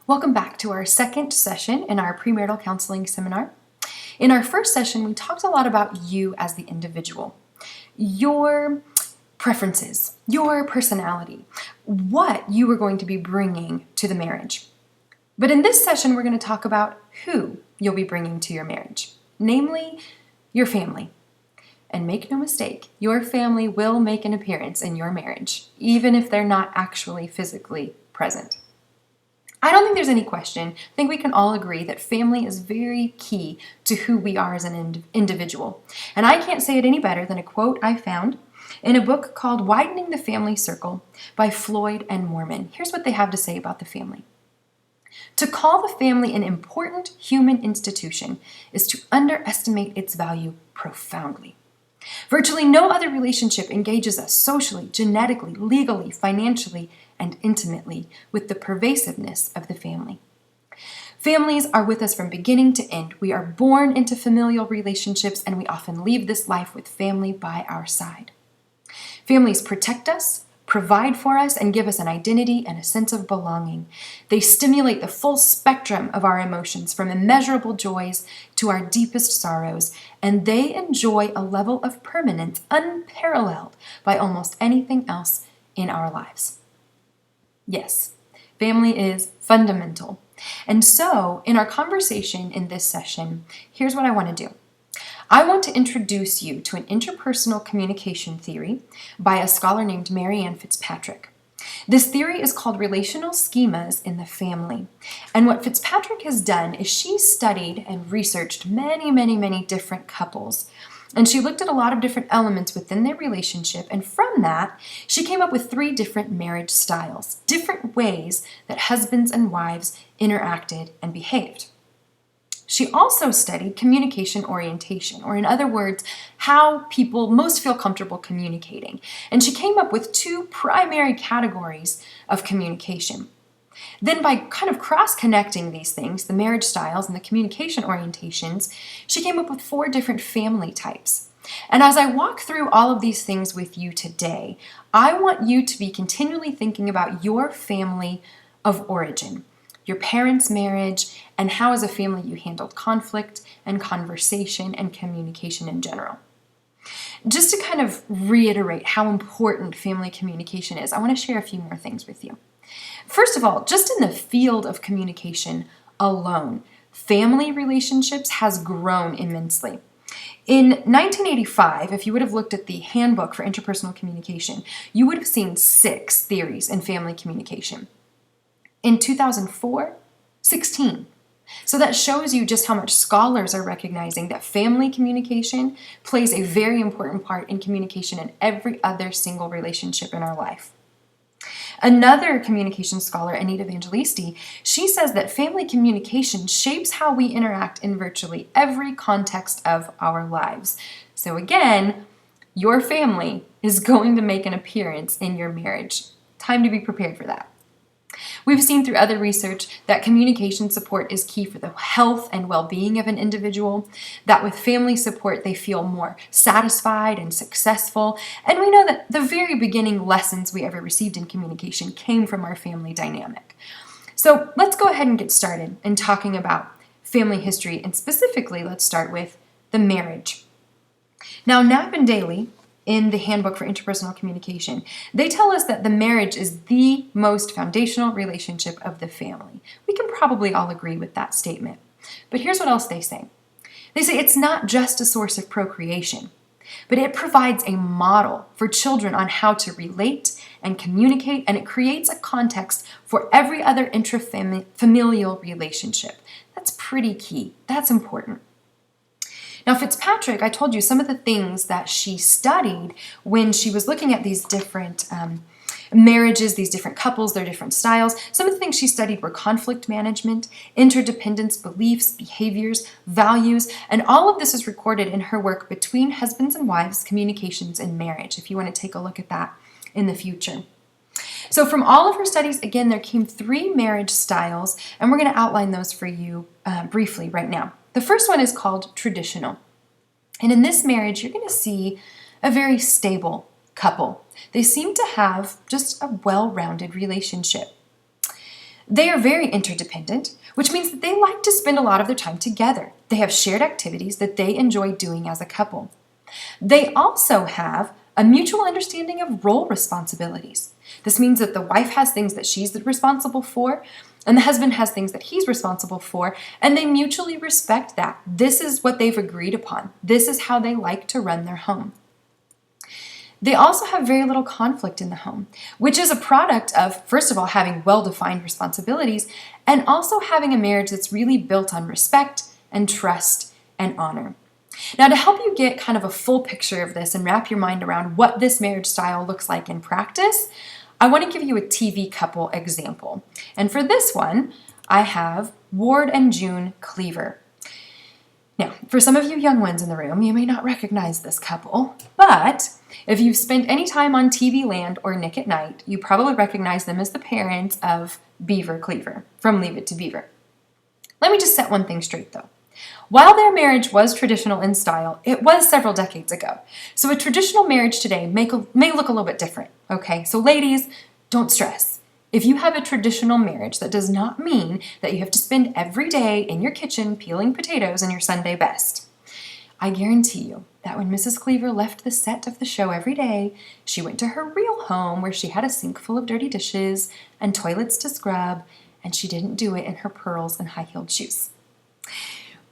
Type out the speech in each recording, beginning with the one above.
Welcome back to our second session in our premarital counseling seminar. In our first session, we talked a lot about you as the individual, your preferences, your personality, what you were going to be bringing to the marriage. But in this session, we're going to talk about who you'll be bringing to your marriage, namely your family. And make no mistake, your family will make an appearance in your marriage, even if they're not actually physically present. I don't think there's any question. I think we can all agree that family is very key to who we are as an individual. And I can't say it any better than a quote I found in a book called Widening the Family Circle by Floyd and Mormon. Here's what they have to say about the family. To call the family an important human institution is to underestimate its value profoundly. Virtually no other relationship engages us socially, genetically, legally, financially, and intimately with the pervasiveness of the family. Families are with us from beginning to end. We are born into familial relationships, and we often leave this life with family by our side. Families protect us, provide for us, and give us an identity and a sense of belonging. They stimulate the full spectrum of our emotions, from immeasurable joys to our deepest sorrows, and they enjoy a level of permanence unparalleled by almost anything else in our lives. Yes, family is fundamental. And so, in our conversation in this session, here's what I want to do. I want to introduce you to an interpersonal communication theory by a scholar named Mary Ann Fitzpatrick. This theory is called relational schemas in the family. And what Fitzpatrick has done is she studied and researched many different couples. And she looked at a lot of different elements within their relationship, and from that, she came up with 3 different marriage styles, different ways that husbands and wives interacted and behaved. She also studied communication orientation, or in other words, how people most feel comfortable communicating. And she came up with 2 primary categories of communication. Then by kind of cross-connecting these things, the marriage styles and the communication orientations, she came up with 4 different family types. And as I walk through all of these things with you today, I want you to be continually thinking about your family of origin, your parents' marriage, and how as a family you handled conflict and conversation and communication in general. Just to kind of reiterate how important family communication is, I want to share a few more things with you. First of all, just in the field of communication alone, family relationships has grown immensely. In 1985, if you would have looked at the Handbook for Interpersonal Communication, you would have seen 6 theories in family communication. In 2004, 16. So that shows you just how much scholars are recognizing that family communication plays a very important part in communication in every other single relationship in our life. Another communication scholar, Anita Evangelisti, she says that family communication shapes how we interact in virtually every context of our lives. So again, your family is going to make an appearance in your marriage. Time to be prepared for that. We've seen through other research that communication support is key for the health and well-being of an individual, that with family support they feel more satisfied and successful, and we know that the very beginning lessons we ever received in communication came from our family dynamic. So let's go ahead and get started in talking about family history, and specifically let's start with the marriage. Now, Knapp and Daly, in the Handbook for Interpersonal Communication, they tell us that the marriage is the most foundational relationship of the family. We can probably all agree with that statement. But here's what else they say. They say it's not just a source of procreation, but it provides a model for children on how to relate and communicate, and it creates a context for every other intrafamilial relationship. That's pretty key. That's important. Now, Fitzpatrick, I told you some of the things that she studied when she was looking at these different marriages, these different couples, their different styles. Some of the things she studied were conflict management, interdependence, beliefs, behaviors, values, and all of this is recorded in her work Between Husbands and Wives, Communications in Marriage, if you want to take a look at that in the future. So from all of her studies, again, there came 3 marriage styles, and we're going to outline those for you briefly right now. The first one is called traditional. And in this marriage, you're going to see a very stable couple. They seem to have just a well-rounded relationship. They are very interdependent, which means that they like to spend a lot of their time together. They have shared activities that they enjoy doing as a couple. They also have a mutual understanding of role responsibilities. This means that the wife has things that she's responsible for, and the husband has things that he's responsible for, and they mutually respect that. This is what they've agreed upon. This is how they like to run their home. They also have very little conflict in the home, which is a product of, first of all, having well-defined responsibilities, and also having a marriage that's really built on respect and trust and honor. Now, to help you get kind of a full picture of this and wrap your mind around what this marriage style looks like in practice, I want to give you a TV couple example. And for this one, I have Ward and June Cleaver. Now, for some of you young ones in the room, you may not recognize this couple, but if you've spent any time on TV Land or Nick at Night, you probably recognize them as the parents of Beaver Cleaver from Leave It to Beaver. Let me just set one thing straight, though. While their marriage was traditional in style, it was several decades ago. So a traditional marriage today may look a little bit different, okay? So ladies, don't stress. If you have a traditional marriage, that does not mean that you have to spend every day in your kitchen peeling potatoes in your Sunday best. I guarantee you that when Mrs. Cleaver left the set of the show every day, she went to her real home where she had a sink full of dirty dishes and toilets to scrub, and she didn't do it in her pearls and high-heeled shoes.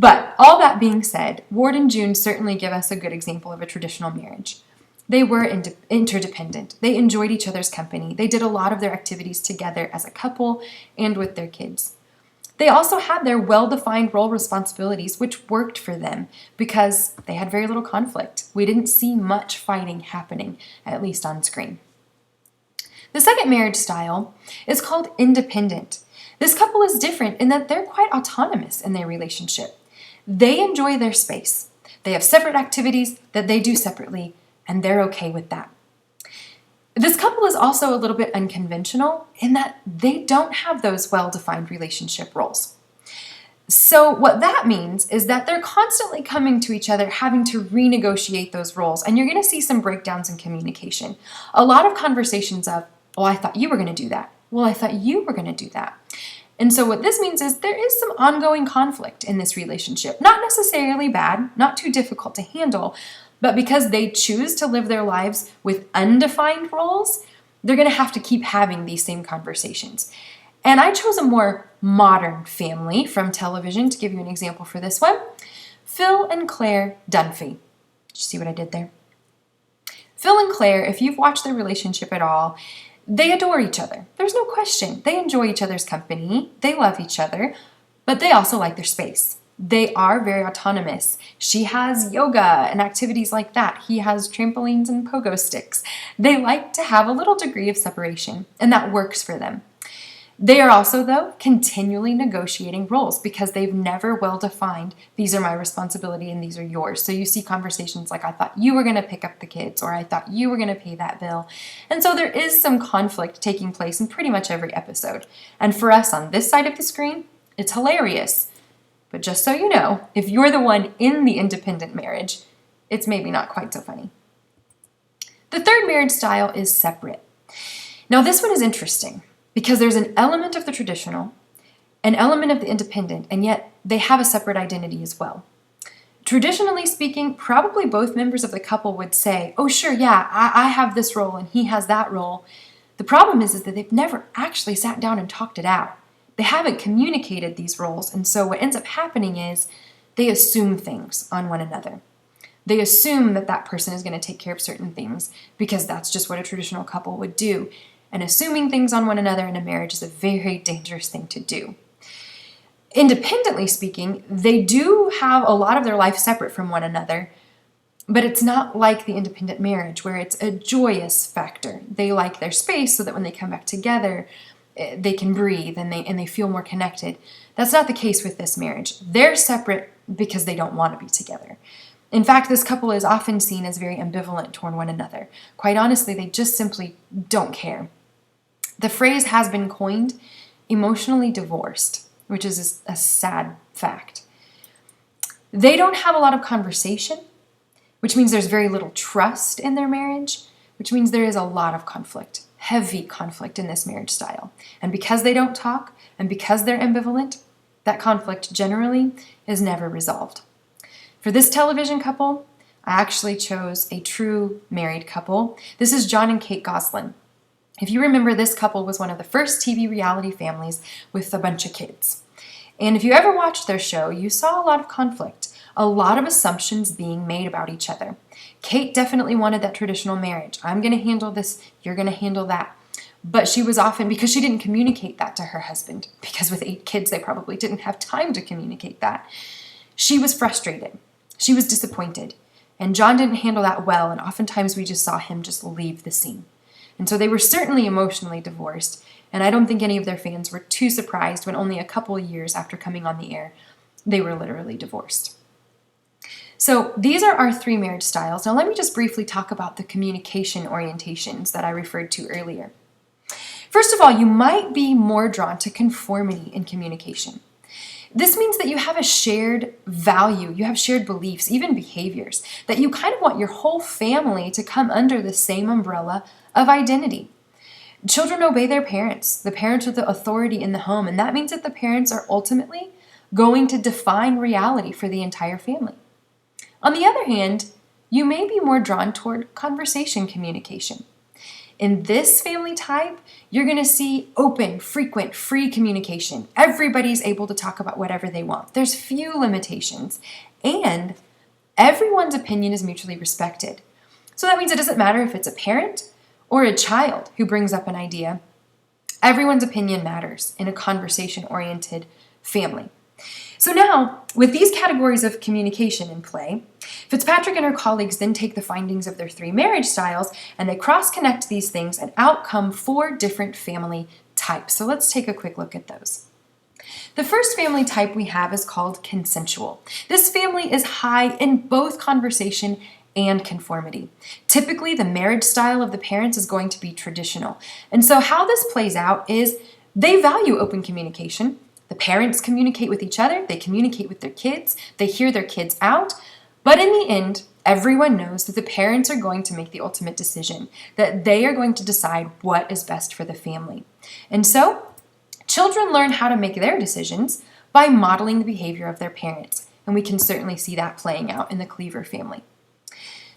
But all that being said, Ward and June certainly give us a good example of a traditional marriage. They were interdependent. They enjoyed each other's company. They did a lot of their activities together as a couple and with their kids. They also had their well-defined role responsibilities, which worked for them because they had very little conflict. We didn't see much fighting happening, at least on screen. The second marriage style is called independent. This couple is different in that they're quite autonomous in their relationship. They enjoy their space. They have separate activities that they do separately, and they're okay with that. This couple is also a little bit unconventional in that they don't have those well-defined relationship roles. So what that means is that they're constantly coming to each other, having to renegotiate those roles, and you're going to see some breakdowns in communication. A lot of conversations of, "Oh, I thought you were going to do that. Well, I thought you were going to do that." And so what this means is there is some ongoing conflict in this relationship. Not necessarily bad, not too difficult to handle, but because they choose to live their lives with undefined roles, they're going to have to keep having these same conversations. And I chose a more modern family from television to give you an example for this one. Phil and Claire Dunphy. Did you see what I did there? Phil and Claire, if you've watched their relationship at all, they adore each other. There's no question. They enjoy each other's company. They love each other, but they also like their space. They are very autonomous. She has yoga and activities like that. He has trampolines and pogo sticks. They like to have a little degree of separation, and that works for them. They are also, though, continually negotiating roles because they've never well defined, these are my responsibility and these are yours. So you see conversations like, "I thought you were going to pick up the kids," or "I thought you were going to pay that bill." And so there is some conflict taking place in pretty much every episode. And for us on this side of the screen, it's hilarious. But just so you know, if you're the one in the independent marriage, it's maybe not quite so funny. The third marriage style is separate. Now this one is interesting because there's an element of the traditional, an element of the independent, and yet they have a separate identity as well. Traditionally speaking, probably both members of the couple would say, "Oh sure, yeah, I have this role and he has that role." The problem is that they've never actually sat down and talked it out. They haven't communicated these roles, and so what ends up happening is they assume things on one another. They assume that that person is going to take care of certain things because that's just what a traditional couple would do. And assuming things on one another in a marriage is a very dangerous thing to do. Independently speaking, they do have a lot of their life separate from one another, but it's not like the independent marriage where it's a joyous factor. They like their space so that when they come back together, they can breathe and they feel more connected. That's not the case with this marriage. They're separate because they don't want to be together. In fact, this couple is often seen as very ambivalent toward one another. Quite honestly, they just simply don't care. The phrase has been coined, emotionally divorced, which is a sad fact. They don't have a lot of conversation, which means there's very little trust in their marriage, which means there is a lot of conflict, heavy conflict in this marriage style. And because they don't talk, and because they're ambivalent, that conflict generally is never resolved. For this television couple, I actually chose a true married couple. This is John and Kate Goslin. If you remember, this couple was one of the first TV reality families with a bunch of kids. And if you ever watched their show, you saw a lot of conflict, a lot of assumptions being made about each other. Kate definitely wanted that traditional marriage. I'm going to handle this, you're going to handle that. But she was often, because she didn't communicate that to her husband, because with 8 kids, they probably didn't have time to communicate that. She was frustrated. She was disappointed. And John didn't handle that well, and oftentimes we just saw him just leave the scene. And so they were certainly emotionally divorced, and I don't think any of their fans were too surprised when only a couple years after coming on the air, they were literally divorced. So these are our 3 marriage styles. Now let me just briefly talk about the communication orientations that I referred to earlier. First of all, you might be more drawn to conformity in communication. This means that you have a shared value, you have shared beliefs, even behaviors, that you kind of want your whole family to come under the same umbrella of identity. Children obey their parents. The parents are the authority in the home, and that means that the parents are ultimately going to define reality for the entire family. On the other hand, you may be more drawn toward conversation communication. In this family type, you're going to see open, frequent, free communication. Everybody's able to talk about whatever they want. There's few limitations, and everyone's opinion is mutually respected. So that means it doesn't matter if it's a parent or a child who brings up an idea. Everyone's opinion matters in a conversation-oriented family. So now, with these categories of communication in play, Fitzpatrick and her colleagues then take the findings of their 3 marriage styles and they cross-connect these things, and out come 4 different family types. So let's take a quick look at those. The first family type we have is called consensual. This family is high in both conversation and conformity. Typically, the marriage style of the parents is going to be traditional. And so how this plays out is they value open communication. The parents communicate with each other, they communicate with their kids, they hear their kids out, but in the end, everyone knows that the parents are going to make the ultimate decision, that they are going to decide what is best for the family. And so, children learn how to make their decisions by modeling the behavior of their parents, and we can certainly see that playing out in the Cleaver family.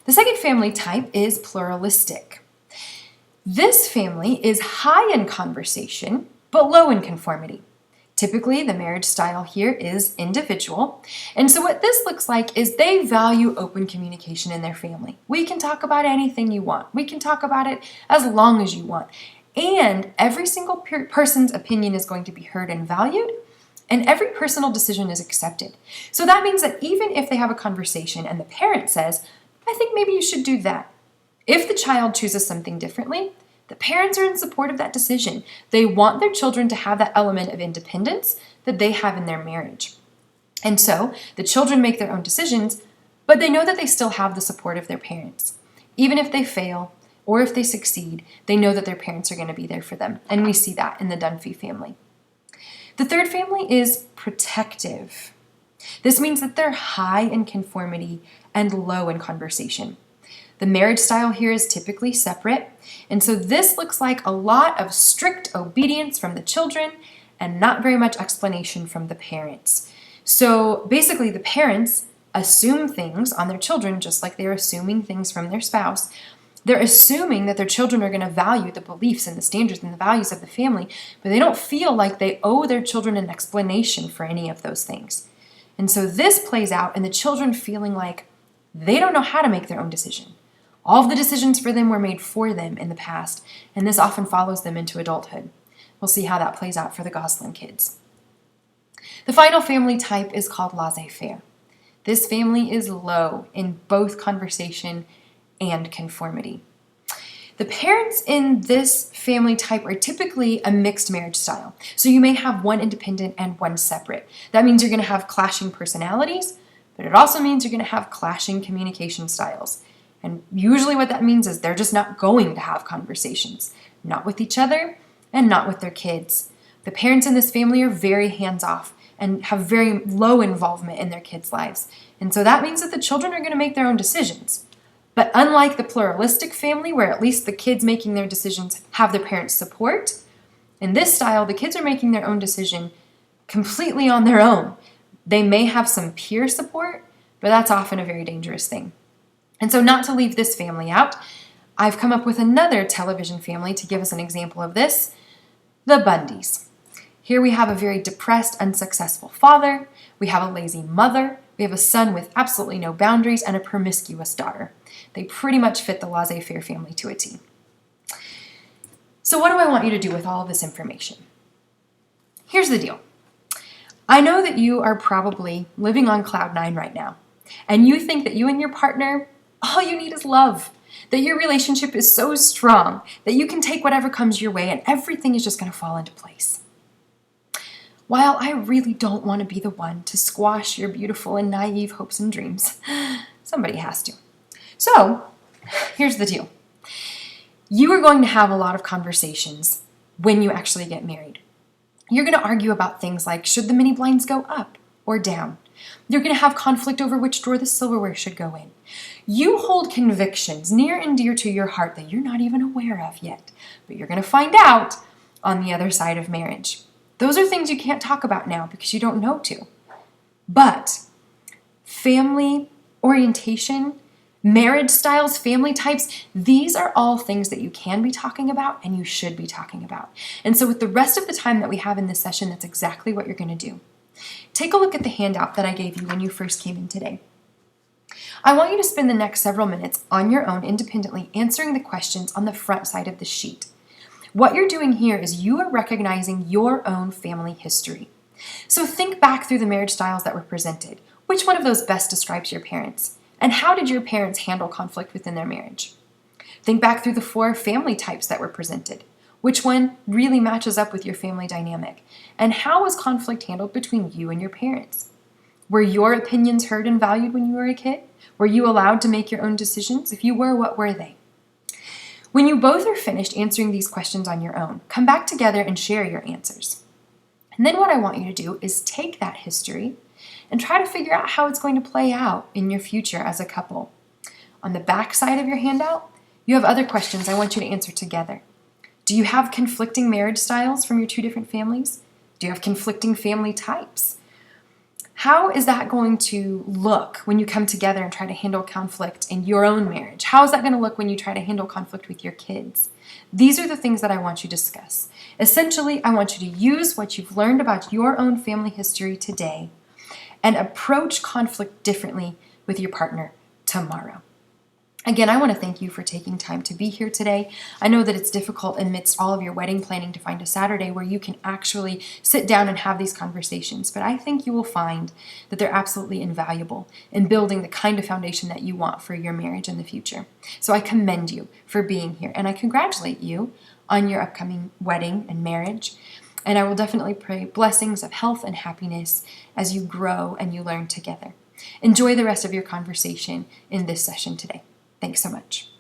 The second family type is pluralistic. This family is high in conversation, but low in conformity. Typically, the marriage style here is individual. And so what this looks like is they value open communication in their family. We can talk about anything you want. We can talk about it as long as you want. And every single person's opinion is going to be heard and valued, and every personal decision is accepted. So that means that even if they have a conversation and the parent says, I think maybe you should do that, if the child chooses something differently, the parents are in support of that decision. They want their children to have that element of independence that they have in their marriage. And so the children make their own decisions, but they know that they still have the support of their parents. Even if they fail or if they succeed, they know that their parents are going to be there for them. And we see that in the Dunphy family. The third family is protective. This means that they're high in conformity and low in conversation. The marriage style here is typically separate, and so this looks like a lot of strict obedience from the children and not very much explanation from the parents. So basically the parents assume things on their children just like they're assuming things from their spouse. They're assuming that their children are going to value the beliefs and the standards and the values of the family, but they don't feel like they owe their children an explanation for any of those things. And so this plays out in the children feeling like they don't know how to make their own decision. All of the decisions for them were made for them in the past, and this often follows them into adulthood. We'll see how that plays out for the Goslin kids. The final family type is called laissez-faire. This family is low in both conversation and conformity. The parents in this family type are typically a mixed marriage style. So you may have one independent and one separate. That means you're going to have clashing personalities, but it also means you're going to have clashing communication styles. And usually what that means is they're just not going to have conversations, not with each other and not with their kids. The parents in this family are very hands-off and have very low involvement in their kids' lives. And so that means that the children are going to make their own decisions. But unlike the pluralistic family, where at least the kids making their decisions have their parents' support, in this style, the kids are making their own decision completely on their own. They may have some peer support, but that's often a very dangerous thing. And so, not to leave this family out, I've come up with another television family to give us an example of this: the Bundys. Here we have a very depressed, unsuccessful father, we have a lazy mother, we have a son with absolutely no boundaries, and a promiscuous daughter. They pretty much fit the laissez-faire family to a T. So what do I want you to do with all of this information? Here's the deal. I know that you are probably living on cloud nine right now, and you think that you and your partner, all you need is love, that your relationship is so strong that you can take whatever comes your way and everything is just going to fall into place. While I really don't want to be the one to squash your beautiful and naive hopes and dreams, somebody has to. So, here's the deal. You are going to have a lot of conversations when you actually get married. You're going to argue about things like, should the mini blinds go up or down? You're going to have conflict over which drawer the silverware should go in. You hold convictions near and dear to your heart that you're not even aware of yet, but you're going to find out on the other side of marriage. Those are things you can't talk about now because you don't know to. But family orientation, marriage styles, family types, these are all things that you can be talking about and you should be talking about. And so with the rest of the time that we have in this session, that's exactly what you're going to do. Take a look at the handout that I gave you when you first came in today. I want you to spend the next several minutes on your own independently answering the questions on the front side of the sheet. What you're doing here is you are recognizing your own family history. So think back through the marriage styles that were presented. Which one of those best describes your parents? And how did your parents handle conflict within their marriage? Think back through the 4 family types that were presented. Which one really matches up with your family dynamic? And how was conflict handled between you and your parents? Were your opinions heard and valued when you were a kid? Were you allowed to make your own decisions? If you were, what were they? When you both are finished answering these questions on your own, come back together and share your answers. And then what I want you to do is take that history and try to figure out how it's going to play out in your future as a couple. On the back side of your handout, you have other questions I want you to answer together. Do you have conflicting marriage styles from your 2 different families? Do you have conflicting family types? How is that going to look when you come together and try to handle conflict in your own marriage? How is that going to look when you try to handle conflict with your kids? These are the things that I want you to discuss. Essentially, I want you to use what you've learned about your own family history today and approach conflict differently with your partner tomorrow. Again, I want to thank you for taking time to be here today. I know that it's difficult amidst all of your wedding planning to find a Saturday where you can actually sit down and have these conversations, but I think you will find that they're absolutely invaluable in building the kind of foundation that you want for your marriage in the future. So I commend you for being here, and I congratulate you on your upcoming wedding and marriage. And I will definitely pray blessings of health and happiness as you grow and you learn together. Enjoy the rest of your conversation in this session today. Thanks so much.